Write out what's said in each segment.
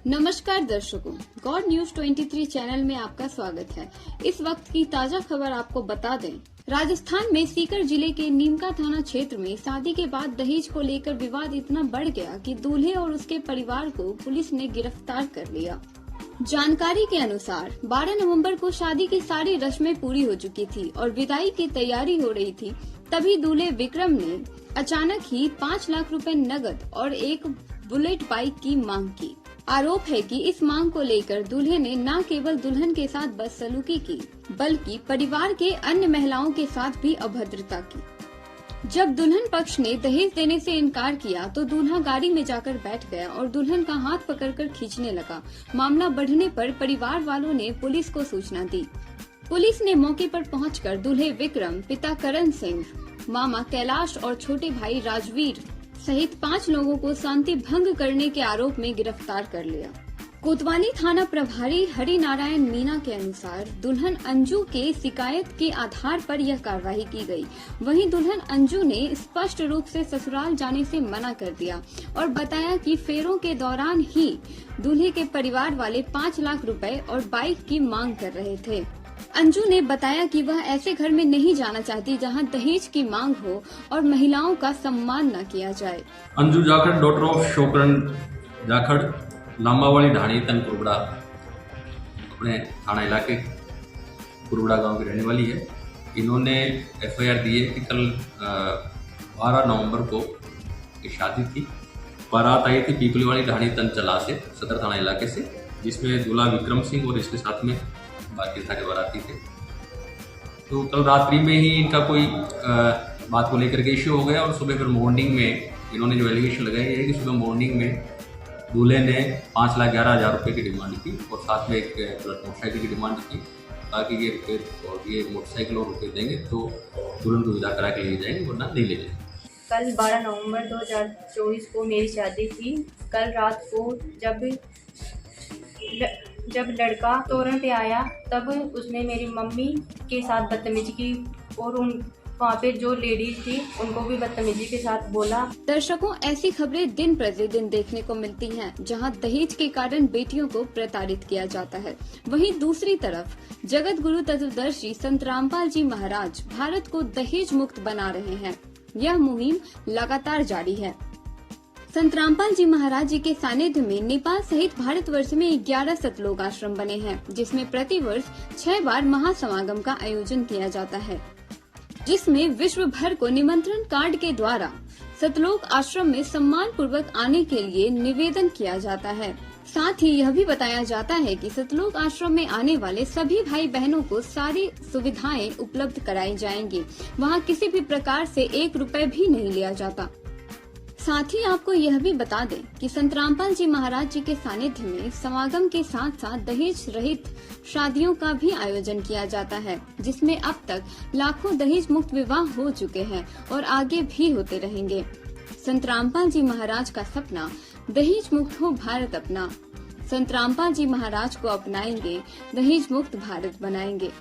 नमस्कार दर्शकों, God news 23 channel में आपका स्वागत है। इस वक्त की ताजा खबर आपको बता दें। राजस्थान में सीकर जिले के नीमका थाना क्षेत्र में शादी के बाद दहेज को लेकर विवाद इतना बढ़ गया कि दूल्हे और उसके परिवार को पुलिस ने गिरफ्तार कर लिया। जानकारी के अनुसार 12 नवंबर को शादी की सारी रस्में पूरी हो चुकी थी और विदाई की तैयारी हो रही थी। तभी दूल्हे विक्रम ने अचानक ही 5 लाख रुपए नकद और एक बुलेट बाइक की मांग की। आरोप है कि इस मांग को लेकर दूल्हे ने न केवल दुल्हन के साथ बदसलूकी की, बल्कि परिवार के अन्य महिलाओं के साथ भी अभद्रता की। जब दुल्हन पक्ष ने दहेज देने से इनकार किया तो दूल्हा गाड़ी में जाकर बैठ गया और दुल्हन का हाथ पकड़कर खींचने लगा। मामला बढ़ने पर परिवार वालों ने पुलिस को सूचना दी। पुलिस ने मौके पर पहुंचकर दूल्हे विक्रम, पिता करण सिंह, मामा कैलाश और छोटे भाई राजवीर सहित 5 लोगों को शांति भंग करने के आरोप में गिरफ्तार कर लिया। कोतवाली थाना प्रभारी हरि नारायण मीना के अनुसार दुल्हन अंजू के शिकायत के आधार पर यह कार्रवाई की गई। वहीं दुल्हन अंजू ने स्पष्ट रूप से ससुराल जाने से मना कर दिया और बताया कि फेरों के दौरान ही दूल्हे के परिवार वाले 5 लाख रुपए और बाइक की मांग कर रहे थे। अंजू ने बताया कि वह ऐसे घर में नहीं जाना चाहती जहां दहेज की मांग हो और महिलाओं का सम्मान न किया जाए। अंजू जाखड़, डॉटर ऑफ शोकरण जाखड़, लांबावाली ढाणी तन कुरबड़ा, अपने थाना इलाके कुरबड़ा गांव की रहने वाली है। इन्होंने एफआईआर दी है कि कल 12 नवंबर को एक शादी थी। बारात आई थी पीपली वाली ढाणी तन चला से, सदर थाना इलाके से, जिसमें दूल्हा विक्रम सिंह और इसके साथ में बाकी सारे बाराती थे। तो कल रात्रि में ही इनका कोई बात को लेकर के इश्यू हो गया और सुबह फिर मॉर्निंग में इन्होंने जो एलिगेशन लगाई है कि सुबह मॉर्निंग में दूल्हे ने 5,11,000 रुपये की डिमांड की और साथ में एक मोटरसाइकिल की डिमांड की, ताकि ये रुपये और ये मोटरसाइकिल और रुपये देंगे तो दुल्हन को विदा करा के ले जाएंगे, वरना नहीं ले जाएंगे। कल 12 नवंबर 2024 को मेरी शादी थी। कल रात को जब लड़का तोरण पे आया तब उसने मेरी मम्मी के साथ बदतमीजी की और वहाँ पे जो लेडीज थी उनको भी बदतमीजी के साथ बोला। दर्शकों, ऐसी खबरें दिन प्रतिदिन देखने को मिलती हैं, जहां दहेज के कारण बेटियों को प्रताड़ित किया जाता है। वहीं दूसरी तरफ जगत गुरु तत्वदर्शी संत रामपाल जी महाराज भारत को दहेज मुक्त बना रहे हैं। यह मुहिम लगातार जारी है। संत रामपाल जी महाराज जी के सानिध्य में नेपाल सहित भारतवर्ष में 11 सतलोक आश्रम बने हैं, जिसमें प्रतिवर्ष 6 बार महासमागम का आयोजन किया जाता है, जिसमें विश्व भर को निमंत्रण कार्ड के द्वारा सतलोक आश्रम में सम्मान पूर्वक आने के लिए निवेदन किया जाता है। साथ ही यह भी बताया जाता है कि सतलोक आश्रम में आने वाले सभी भाई बहनों को सारी सुविधाएं उपलब्ध कराई जाएंगी। वहां किसी भी प्रकार से 1 रुपए भी नहीं लिया जाता। साथ ही आपको यह भी बता दें कि संत रामपाल जी महाराज जी के सानिध्य में समागम के साथ साथ दहेज रहित शादियों का भी आयोजन किया जाता है, जिसमें अब तक लाखों दहेज मुक्त विवाह हो चुके हैं और आगे भी होते रहेंगे। संत रामपाल जी महाराज का सपना, दहेज मुक्त हो भारत अपना। संत रामपाल जी महाराज को अपनाएंगे, दहेज मुक्त भारत बनाएंगे।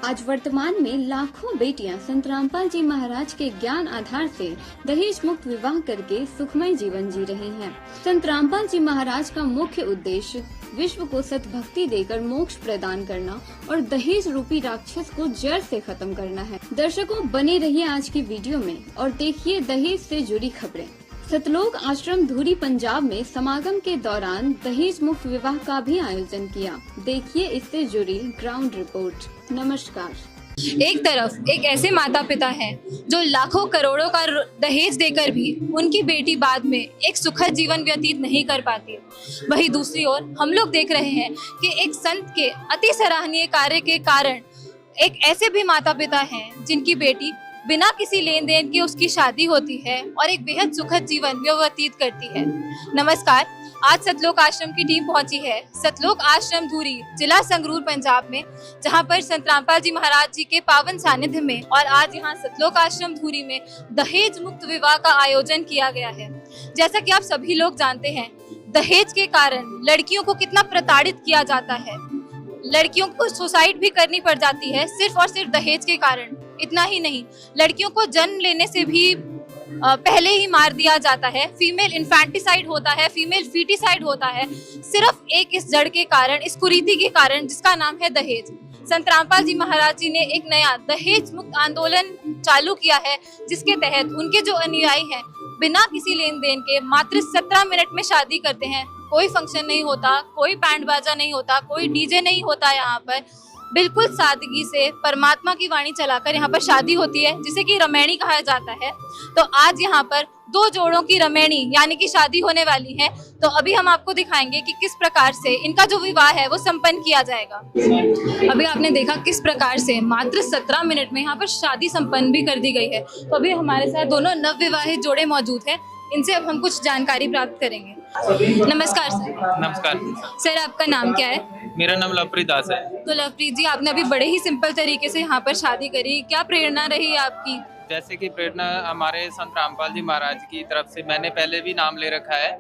आज वर्तमान में लाखों बेटियां संत रामपाल जी महाराज के ज्ञान आधार से दहेज मुक्त विवाह करके सुखमय जीवन जी रही हैं। संत रामपाल जी महाराज का मुख्य उद्देश्य विश्व को सद्भक्ति देकर मोक्ष प्रदान करना और दहेज रूपी राक्षस को जड़ से खत्म करना है। दर्शकों, बने रहिए आज की वीडियो में और देखिए दहेज से जुड़ी खबरें। सतलोक आश्रम धुरी पंजाब में समागम के दौरान दहेज मुक्त विवाह का भी आयोजन किया। देखिए इससे जुड़ी ग्राउंड रिपोर्ट। नमस्कार। एक तरफ एक ऐसे माता पिता हैं जो लाखों करोड़ों का दहेज देकर भी उनकी बेटी बाद में एक सुखद जीवन व्यतीत नहीं कर पाती, वहीं दूसरी ओर हम लोग देख रहे हैं कि एक संत के अति सराहनीय कार्य के कारण एक ऐसे भी माता पिता हैं जिनकी बेटी बिना किसी लेन देन के उसकी शादी होती है और एक बेहद सुखद जीवन व्यतीत करती है। नमस्कार, आज सतलोक आश्रम की टीम पहुंची है सतलोक आश्रम धुरी, जिला संगरूर, पंजाब में, जहां पर संत रामपाल जी महाराज जी के पावन सानिध्य में और आज यहां सतलोक आश्रम धुरी में दहेज मुक्त विवाह का आयोजन किया गया है। जैसा कि आप सभी लोग जानते हैं, दहेज के कारण लड़कियों को कितना प्रताड़ित किया जाता है। लड़कियों को सुसाइड भी करनी पड़ जाती है सिर्फ और सिर्फ दहेज के कारण। इतना ही नहीं, लड़कियों को जन्म लेने से भी पहले ही मार दिया जाता है, फीमेल इन्फेंटिसाइड होता है, फीमेल फीटिसाइड होता है, सिर्फ एक इस जड़ के कारण, इस कुरीति के कारण जिसका नाम है दहेज। संत रामपाल जी महाराज जी ने एक नया दहेज मुक्त आंदोलन चालू किया है, जिसके तहत उनके जो अनुयायी हैं बिना किसी लेन देन के मात्र 17 मिनट में शादी करते हैं। कोई फंक्शन नहीं होता, कोई बैंड बाजा नहीं होता, कोई डीजे नहीं होता, यहाँ पर बिल्कुल सादगी से परमात्मा की वाणी चलाकर यहाँ पर शादी होती है, जिसे कि रमैणी कहा जाता है। तो आज यहाँ पर 2 जोड़ों की रमैणी यानी कि शादी होने वाली है। तो अभी हम आपको दिखाएंगे कि किस प्रकार से इनका जो विवाह है वो संपन्न किया जाएगा। अभी आपने देखा किस प्रकार से मात्र 17 मिनट में यहाँ पर शादी संपन्न भी कर दी गई है। तो अभी हमारे साथ दोनों नवविवाहित जोड़े मौजूद हैं, इनसे अब हम कुछ जानकारी प्राप्त करेंगे। नमस्कार सर। नमस्कार सर, आपका नाम क्या है? मेरा नाम लवप्रीत दास है। तो लवप्रीत जी, आपने अभी बड़े ही सिंपल तरीके से यहाँ पर शादी करी, क्या प्रेरणा रही आपकी? जैसे कि प्रेरणा हमारे संत रामपाल जी महाराज की तरफ से मैंने पहले भी नाम ले रखा है।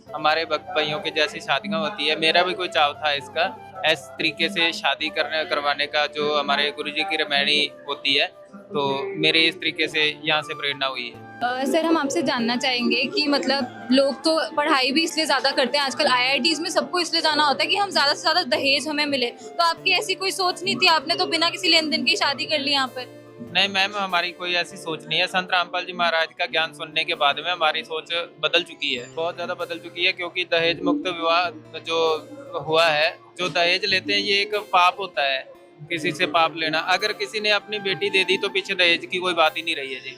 हमारे भक्त भाइयों की जैसी शादियाँ होती है, मेरा भी कोई चाव था इसका, इस तरीके से शादी करवाने का, जो हमारे गुरुजी की रमैणी होती है, तो मेरे इस तरीके से यहाँ से प्रेरणा हुई है। सर, हम आपसे जानना चाहेंगे कि मतलब लोग तो पढ़ाई भी इसलिए ज़्यादा करते हैं, आजकल IITs में सबको इसलिए जाना होता है कि हम ज़्यादा से ज़्यादा दहेज हमें मिले, तो आपकी ऐसी कोई सोच नहीं थी? आपने तो बिना किसी लेन देन की शादी कर ली यहाँ पर। नहीं मैम, हमारी कोई ऐसी सोच नहीं है। संत रामपाल जी महाराज का ज्ञान सुनने के बाद में हमारी सोच बदल चुकी है, बहुत ज़्यादा बदल चुकी है, क्योंकि दहेज मुक्त विवाह जो हुआ है, जो दहेज लेते हैं ये एक पाप होता है, किसी से पाप लेना। अगर किसी ने अपनी बेटी दे दी तो पीछे दहेज की कोई बात ही नहीं रही है जी।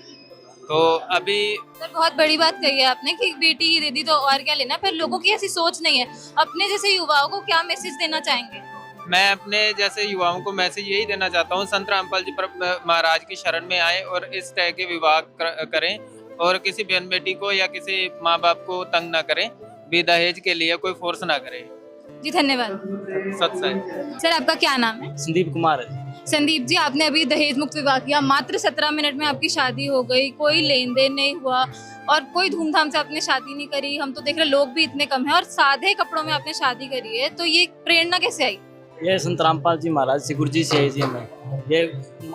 तो अभी सर, बहुत बड़ी बात कही है आपने कि बेटी दे दी तो और क्या लेना, पर लोगों की ऐसी सोच नहीं है। अपने जैसे युवाओं को क्या मैसेज देना चाहेंगे? मैं अपने जैसे युवाओं को मैसेज यही देना चाहता हूँ, संत रामपाल जी महाराज की शरण में आए और इस तरह के विवाह करें, और किसी बहन बेटी को या किसी माँ बाप को तंग ना करें, भी दहेज के लिए कोई फोर्स ना करें जी। धन्यवाद। सर, आपका क्या नाम है? संदीप कुमार है। संदीप जी, आपने अभी दहेज मुक्त विवाह किया, मात्र 17 मिनट में आपकी शादी हो गई, कोई लेन देन नहीं हुआ और कोई धूमधाम से आपने शादी नहीं करी। हम तो देख रहे लोग भी इतने कम हैं और सादे कपड़ों में आपने शादी करी है, तो ये प्रेरणा कैसे आई? ये संत रामपाल जी महाराज से गुरु जी से है जी। हमें ये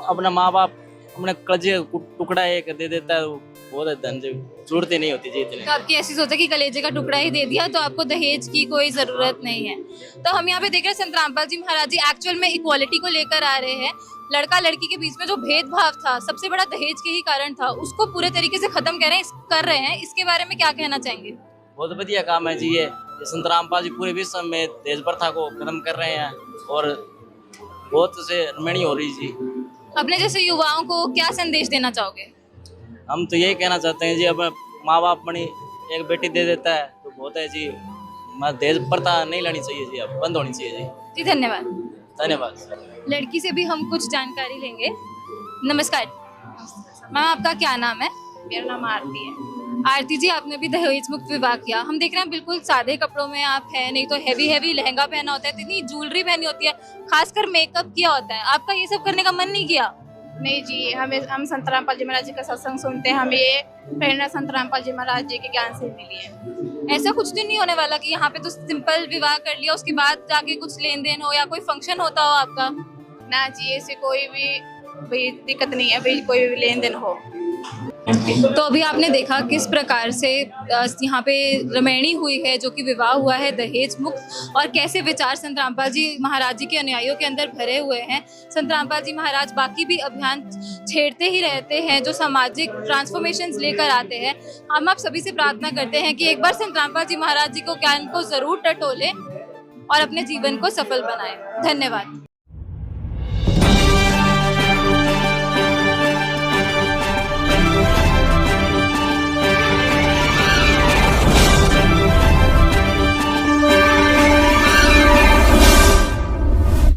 अपना माँ बाप अपने कलेजे टुकड़ा एक दे देता है, बहुत धन से जरूरत नहीं होती जी इतने। तो आपकी ऐसी सोचा कि कलेजे का टुकड़ा ही दे दिया तो आपको दहेज की कोई जरूरत नहीं है। तो हम यहाँ पे देख रहे हैं संत रामपाल जी महाराज जी एक्चुअल में इक्वालिटी को लेकर आ रहे हैं। लड़का लड़की के बीच में जो भेदभाव था, सबसे बड़ा दहेज के ही कारण था, उसको पूरे तरीके से खत्म कर रहे हैं। इसके बारे में क्या कहना चाहेंगे? बहुत बढ़िया काम है जी। ये संत रामपाल जी पूरे विश्व में दहेज प्रथा को खत्म कर रहे हैं और बहुत से रमैणी हो रही जी। अपने जैसे युवाओं को क्या संदेश देना चाहोगे? हम तो यही कहना चाहते हैं जी, अब माँ बाप अपनी एक बेटी दे देता है तो बहुत है जी। दहेज प्रथा नहीं लानी चाहिए जी, अब बंद होनी चाहिए जी। जी धन्यवाद। धन्यवाद। लड़की से भी हम कुछ जानकारी लेंगे। नमस्कार मैम, आपका क्या नाम है? मेरा नाम आरती है। आरती जी, आपने भी दहेज मुक्त विवाह किया। हम देख रहे हैं बिल्कुल सादे कपड़ों में आप हैं, नहीं तो हैवी लहंगा पहना होता है, इतनी ज्वेलरी पहनी होती है, खासकर मेकअप किया होता है। आपका ये सब करने का मन नहीं किया? नहीं जी, हम संत रामपाल जी महाराज जी का सत्संग सुनते हैं, हमें ये प्रेरणा संत रामपाल जी महाराज जी के ज्ञान से मिली है। ऐसा कुछ तो नहीं होने वाला कि यहाँ पे तो सिंपल विवाह कर लिया, उसके बाद जाके कुछ लेन देन हो या कोई फंक्शन होता हो आपका? ना जी, ऐसी कोई भी दिक्कत नहीं है, भाई कोई भी लेन देन हो। तो अभी आपने देखा किस प्रकार से यहाँ पे रमैणी हुई है, जो कि विवाह हुआ है दहेज मुक्त, और कैसे विचार संत रामपाल जी महाराज जी के अनुयायियों के अंदर भरे हुए हैं। संत रामपाल जी महाराज बाकी भी अभियान छेड़ते ही रहते हैं, जो सामाजिक ट्रांसफॉर्मेशंस लेकर आते हैं। हम आप सभी से प्रार्थना करते हैं कि एक बार संत रामपाल जी महाराज जी को ज्ञान को जरूर टटोलें और अपने जीवन को सफल बनाएं। धन्यवाद।